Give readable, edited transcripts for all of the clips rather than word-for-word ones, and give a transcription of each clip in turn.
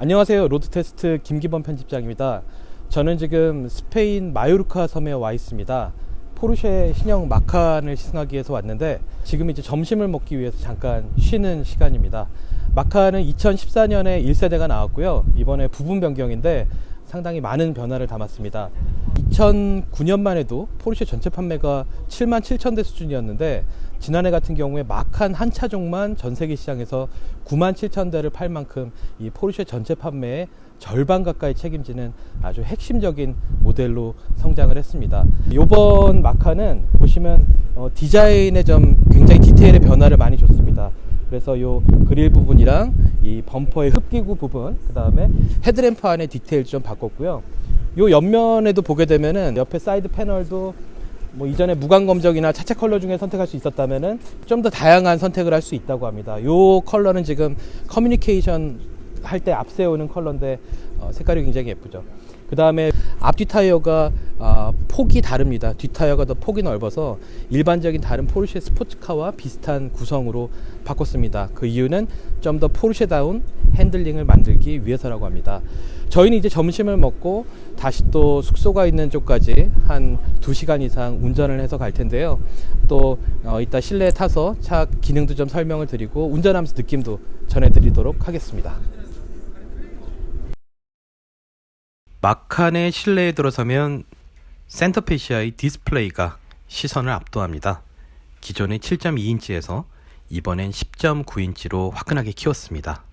안녕하세요. 로드테스트 김기범 편집장입니다. 저는 지금 스페인 마요르카 섬에 와 있습니다. 포르쉐 신형 마칸을 시승하기 위해서 왔는데 지금 이제 점심을 먹기 위해서 잠깐 쉬는 시간입니다. 마칸은 2014년에 1세대가 나왔고요. 이번에 부분 변경인데 상당히 많은 변화를 담았습니다. 2009년만 해도 포르쉐 전체 판매가 77,000대 수준이었는데 지난해 같은 경우에 마칸 한 차종만 전 세계 시장에서 97,000대를 팔 만큼 이 포르쉐 전체 판매의 절반 가까이 책임지는 아주 핵심적인 모델로 성장을 했습니다. 이번 마칸은 보시면 디자인에 좀 굉장히 디테일의 변화를 많이 줬습니다. 그래서 요 그릴 부분이랑 이 범퍼의 흡기구 부분, 그 다음에 헤드램프 안에 디테일 좀 바꿨고요. 요 옆면에도 보게 되면은 옆에 사이드 패널도 뭐 이전에 무광 검정이나 차체 컬러 중에 선택할 수 있었다면은 좀 더 다양한 선택을 할 수 있다고 합니다. 요 컬러는 지금 커뮤니케이션 할 때 앞세우는 컬러인데 색깔이 굉장히 예쁘죠. 그 다음에 앞뒤 타이어가 폭이 다릅니다. 뒷 타이어가 더 폭이 넓어서 일반적인 다른 포르쉐 스포츠카와 비슷한 구성으로 바꿨습니다. 그 이유는 좀 더 포르쉐다운 핸들링을 만들기 위해서라고 합니다. 저희는 이제 점심을 먹고 다시 또 숙소가 있는 쪽까지 한 2시간 이상 운전을 해서 갈 텐데요. 또 이따 실내에 타서 차 기능도 좀 설명을 드리고 운전하면서 느낌도 전해드리도록 하겠습니다. 마칸의 실내에 들어서면 센터페시아의 디스플레이가 시선을 압도합니다. 기존의 7.2인치에서 이번엔 10.9인치로 화끈하게 키웠습니다.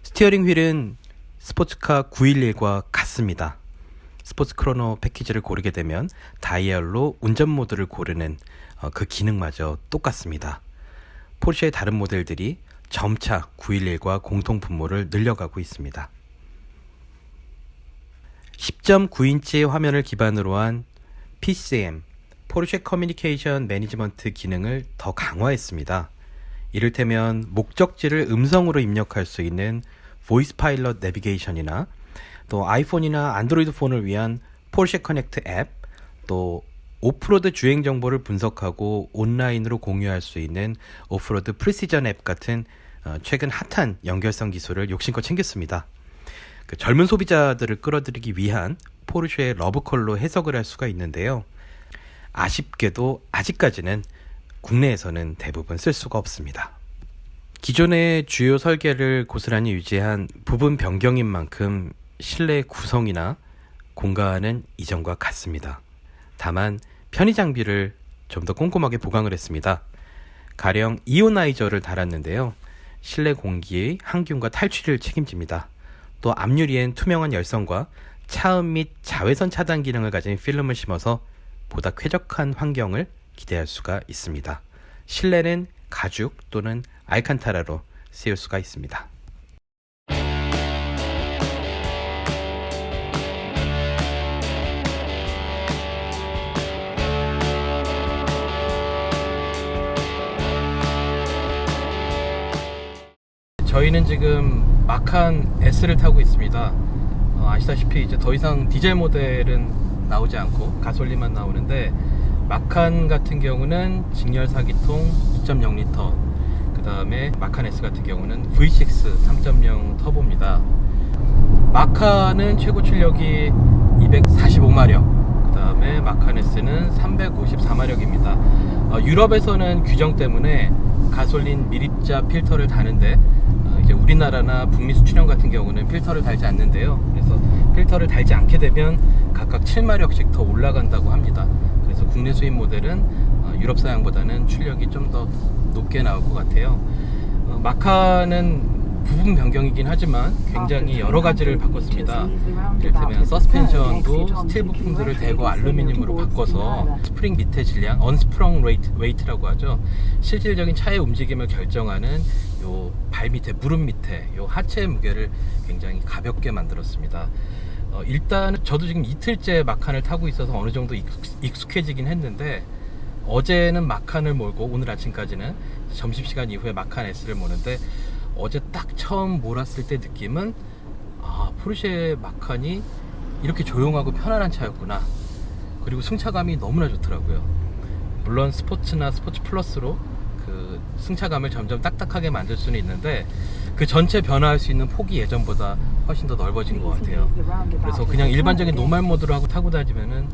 스티어링 휠은 스포츠카 911과 같습니다. 스포츠 크로노 패키지를 고르게 되면 다이얼로 운전 모드를 고르는 그 기능마저 똑같습니다. 포르쉐의 다른 모델들이 점차 911과 공통 분모를 늘려가고 있습니다. 10.9인치의 화면을 기반으로 한 PCM, 포르쉐 커뮤니케이션 매니지먼트 기능을 더 강화했습니다. 이를테면 목적지를 음성으로 입력할 수 있는 보이스 파일럿 내비게이션이나 또 아이폰이나 안드로이드 폰을 위한 포르쉐 커넥트 앱, 또 오프로드 주행 정보를 분석하고 온라인으로 공유할 수 있는 오프로드 프리시전 앱 같은 최근 핫한 연결성 기술을 욕심껏 챙겼습니다. 그 젊은 소비자들을 끌어들이기 위한 포르쉐의 러브콜로 해석을 할 수가 있는데요. 아쉽게도 아직까지는 국내에서는 대부분 쓸 수가 없습니다. 기존의 주요 설계를 고스란히 유지한 부분 변경인 만큼 실내 구성이나 공간은 이전과 같습니다. 다만 편의 장비를 좀 더 꼼꼼하게 보강을 했습니다. 가령 이오나이저를 달았는데요. 실내 공기의 항균과 탈취를 책임집니다. 또 앞유리엔 투명한 열선과 차음 및 자외선 차단 기능을 가진 필름을 심어서 보다 쾌적한 환경을 기대할 수가 있습니다. 실내는 가죽 또는 알칸타라로 쓰일 수가 있습니다. 저희는 지금 마칸 S를 타고 있습니다. 아시다시피 이제 더 이상 디젤 모델은 나오지 않고 가솔린만 나오는데 마칸 같은 경우는 직렬 4기통 2.0L, 그 다음에 마칸 S 같은 경우는 V6 3.0 터보입니다. 마칸은 최고 출력이 245마력, 그 다음에 마칸 S는 354마력입니다. 유럽에서는 규정 때문에 가솔린 미립자 필터를 다는데 이제 우리나라나 북미 수출형 같은 경우는 필터를 달지 않는데요. 그래서 필터를 달지 않게 되면 각각 7마력씩 더 올라간다고 합니다. 그래서 국내 수입 모델은 유럽 사양보다는 출력이 좀 더 높게 나올 것 같아요. 마칸은 부분 변경이긴 하지만 굉장히 여러 가지를 바꿨습니다. 이를테면 서스펜션도 스틸 부품들을 대거 알루미늄으로 바꿔서 스프링 밑에 질량, 언스프렁 웨이트라고 하죠. 실질적인 차의 움직임을 결정하는 요 발 밑에, 무릎 밑에 요 하체 무게를 굉장히 가볍게 만들었습니다. 일단 저도 지금 이틀째 마칸을 타고 있어서 어느 정도 익숙해지긴 했는데 어제는 마칸을 몰고 오늘 아침까지는 점심시간 이후에 마칸 S를 모는데 어제 딱 처음 몰았을 때 느낌은 포르쉐 마칸이 이렇게 조용하고 편안한 차였구나. 그리고 승차감이 너무나 좋더라고요. 물론 스포츠나 스포츠 플러스로 그 승차감을 점점 딱딱하게 만들 수는 있는데 그 전체 변화할 수 있는 폭이 예전보다 훨씬 더 넓어진 것 같아요. 그래서 그냥 일반적인 노멀 모드로 하고 타고 다니면은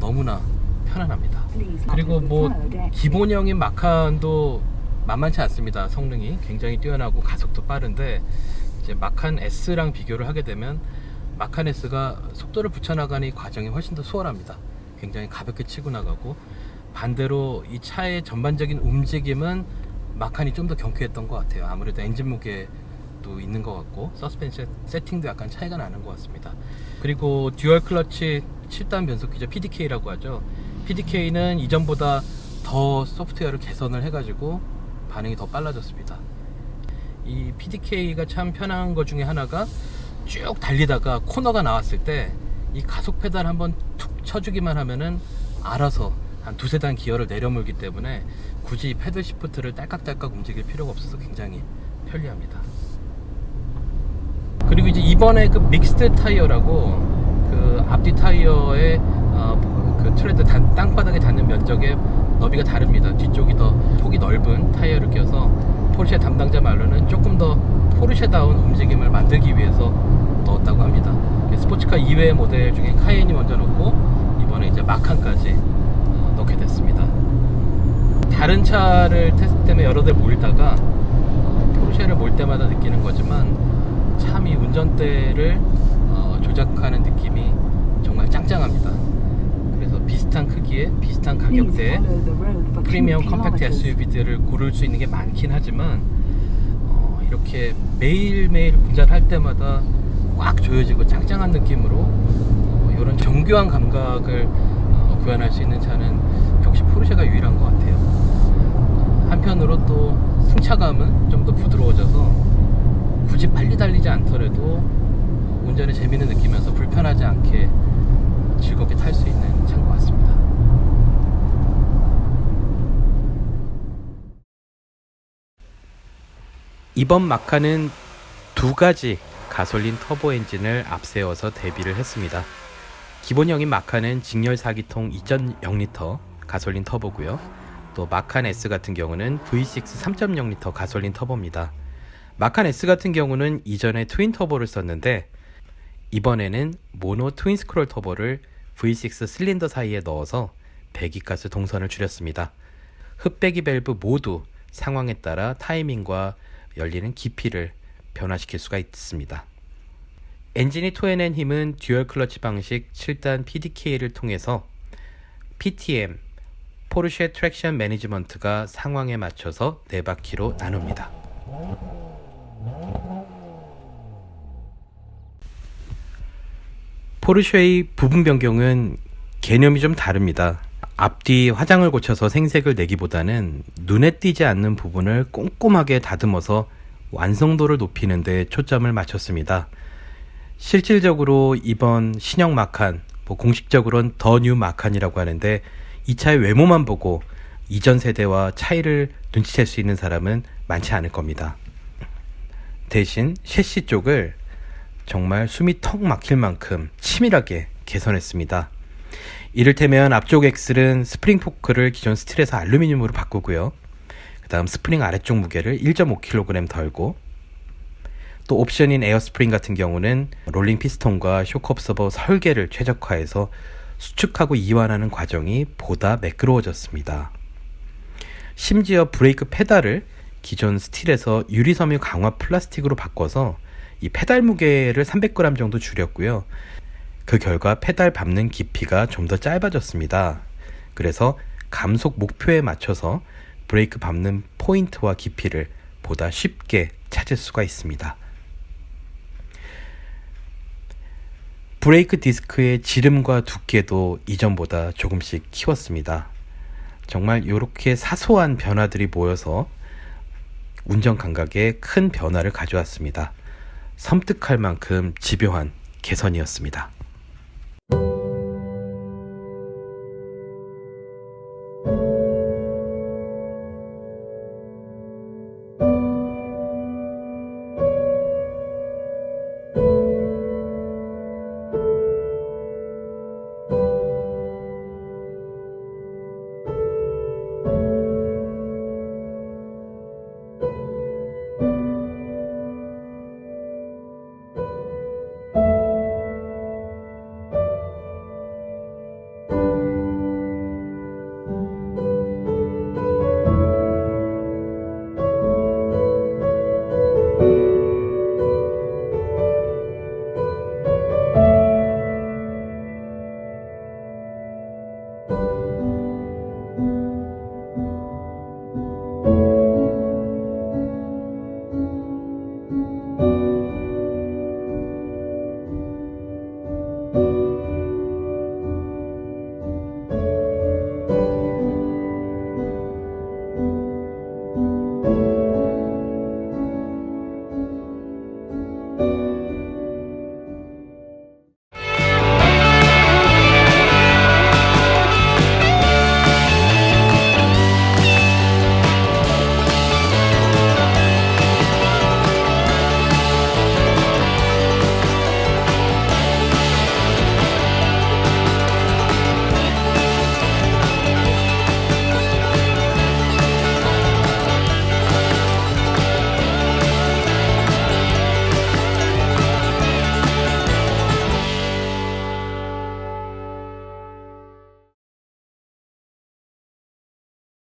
너무나 편안합니다. 그리고 뭐 기본형인 마칸도 만만치 않습니다. 성능이 굉장히 뛰어나고 가속도 빠른데, 이제 마칸 S랑 비교를 하게 되면 마칸 S가 속도를 붙여나가는 이 과정이 훨씬 더 수월합니다. 굉장히 가볍게 치고 나가고, 반대로 이 차의 전반적인 움직임은 마칸이 좀 더 경쾌했던 것 같아요. 아무래도 엔진 무게도 있는 것 같고 서스펜션 세팅도 약간 차이가 나는 것 같습니다. 그리고 듀얼 클러치 7단 변속기죠. PDK라고 하죠. PDK는 이전보다 더 소프트웨어를 개선을 해가지고 반응이 더 빨라졌습니다. 이 PDK가 참 편한 것 중에 하나가, 쭉 달리다가 코너가 나왔을 때 이 가속 페달 한번 툭 쳐주기만 하면은 알아서 한 두세 단 기어를 내려물기 때문에 굳이 패들 시프트를 딸깍딸깍 움직일 필요가 없어서 굉장히 편리합니다. 그리고 이제 이번에 그 믹스드 타이어라고, 그 앞뒤 타이어의 그 트레드 땅바닥에 닿는 면적의 너비가 다릅니다. 뒤쪽이 더 폭이 넓은 타이어를 껴서 포르쉐 담당자 말로는 조금 더 포르쉐다운 움직임을 만들기 위해서 넣었다고 합니다. 스포츠카 이외의 모델 중에 카이엔이 먼저 넣고, 이번에 이제 마칸까지 넣게 됐습니다. 다른 차를 테스트 때문에 여러 대 몰다가 포르쉐를 몰 때마다 느끼는 거지만, 참 이 운전대를 조작하는 느낌이 정말 짱짱합니다. 그래서 비슷한 크기에 비슷한 가격대에 프리미엄 컴팩트 SUV들을 고를 수 있는 게 많긴 하지만, 이렇게 매일매일 운전할 때마다 꽉 조여지고 짱짱한 느낌으로 이런 정교한 감각을 구현할 수 있는 차는 역시 포르쉐가 유일한 것 같아요. 한편으로 또 승차감은 좀 더 부드러워져서 굳이 빨리 달리지 않더라도 운전에 재미는 느끼면서 불편하지 않게 즐겁게 탈 수 있는 차인 것 같습니다. 이번 마칸은 두 가지 가솔린 터보 엔진을 앞세워서 데뷔를 했습니다. 기본형인 마칸은 직렬 4기통 2.0L 가솔린 터보고요. 또 마칸 S 같은 경우는 V6 3.0L 가솔린 터보입니다. 마칸 S 같은 경우는 이전에 트윈 터보를 썼는데, 이번에는 모노 트윈 스크롤 터보를 V6 실린더 사이에 넣어서 배기가스 동선을 줄였습니다. 흡배기 밸브 모두 상황에 따라 타이밍과 열리는 깊이를 변화시킬 수가 있습니다. 엔진이 토해낸 힘은 듀얼 클러치 방식 7단 PDK를 통해서 PTM, 포르쉐 트랙션 매니지먼트가 상황에 맞춰서 4바퀴로 나눕니다. 포르쉐의 부분 변경은 개념이 좀 다릅니다. 앞뒤 화장을 고쳐서 생색을 내기보다는 눈에 띄지 않는 부분을 꼼꼼하게 다듬어서 완성도를 높이는 데 초점을 맞췄습니다. 실질적으로 이번 신형 마칸, 공식적으로는 더 뉴 마칸이라고 하는데, 이 차의 외모만 보고 이전 세대와 차이를 눈치챌 수 있는 사람은 많지 않을 겁니다. 대신 셰시 쪽을 정말 숨이 턱 막힐 만큼 치밀하게 개선했습니다. 이를테면 앞쪽 엑셀은 스프링 포크를 기존 스틸에서 알루미늄으로 바꾸고요. 그 다음 스프링 아래쪽 무게를 1.5kg 덜고, 또 옵션인 에어스프링 같은 경우는 롤링 피스톤과 쇼크 옵서버 설계를 최적화해서 수축하고 이완하는 과정이 보다 매끄러워졌습니다. 심지어 브레이크 페달을 기존 스틸에서 유리섬유 강화 플라스틱으로 바꿔서 이 페달 무게를 300g 정도 줄였고요. 그 결과 페달 밟는 깊이가 좀 더 짧아졌습니다. 그래서 감속 목표에 맞춰서 브레이크 밟는 포인트와 깊이를 보다 쉽게 찾을 수가 있습니다. 브레이크 디스크의 지름과 두께도 이전보다 조금씩 키웠습니다. 정말 이렇게 사소한 변화들이 모여서 운전 감각에 큰 변화를 가져왔습니다. 섬뜩할 만큼 집요한 개선이었습니다.